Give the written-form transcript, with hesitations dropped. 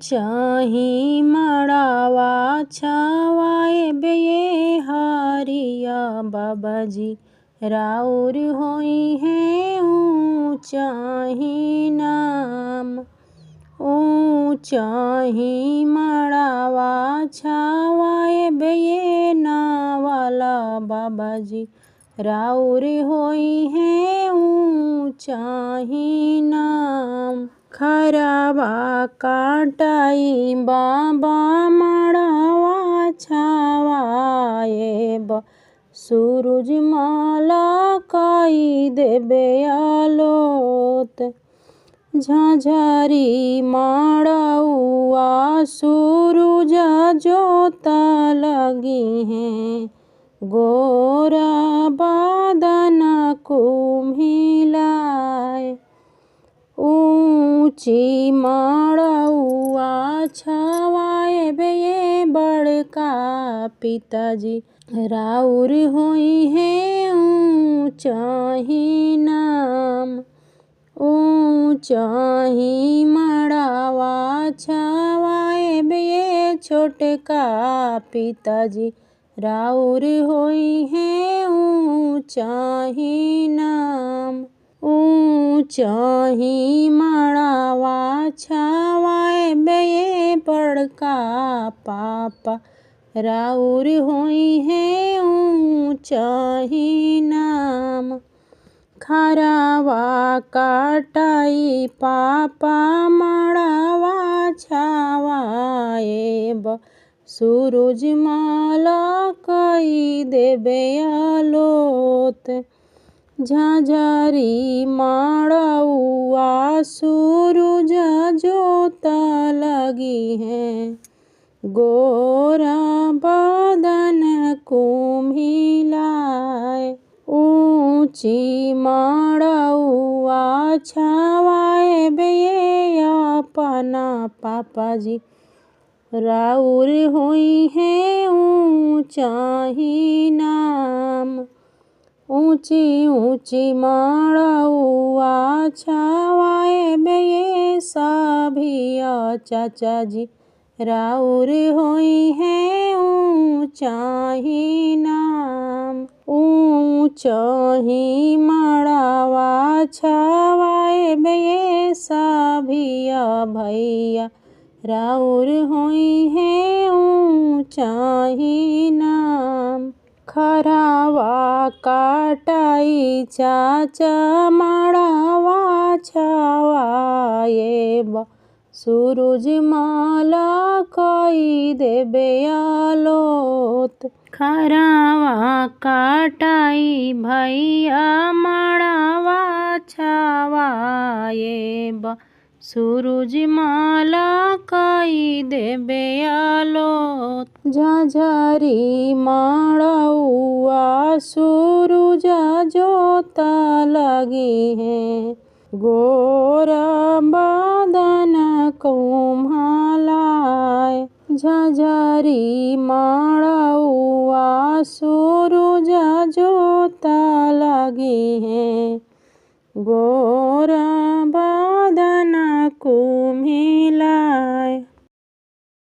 चाही मड़ावा छावाए बेये हरिया बाबाजी राउर होई है ऊँचाही नाम। ऊँचाही मड़ावा छावाए बेये नावाला बाबाजी राउर होई है ऊँचाही नाम। खराबा काटाई बाबा मड़ावा छावाए सूरज माला काई देबे आलोत। झाझरी माड़ाउआ सूरज जोता लगी हैं गोरा बादन कुम्हिलाए। ऊँची माड़ाउआ छावाए बेये बड़का पिताजी राउर होई है ऊँचाही नाम। ऊँचाही मड़ावा छावाए बेये छोटका पिताजी राउर होई है ऊँचाही नाम। ऊँचाही मड़ावा छावाए बेये बड़का पापा राउर होई है ऊँचाही नाम। खरावा काटाई पापा मड़ावा छावाए सूरज माला काई देबे आलोत। झाझरी माड़ाउआ सूरज जोता लगी हैं गोरा बादन कुम्हिलाए। ऊँची माड़ाउआ छावाए बेये अपना पापाजी राउर होई है ऊँचाही नाम। ऊँची ऊँची माड़ाउआ छावाए बेये साभिया चाचाजी राउर होई है ऊँचाही नाम। ऊँचाही मड़ावा छावाए बेये साभिया भैया राउर होई है ऊँचाही नाम। खरावा काटाई चाचा मड़ावा छावाए सूरज माला काई देबे आलोत। खरावा काटाई भैया मड़ावा छावाए सूरज माला काई देबे आलोत। झाझरी माड़ाउआ सूरज जोता लगी हैं गोरा बादन कुम्हिलाए। झाझरी माड़ाउआ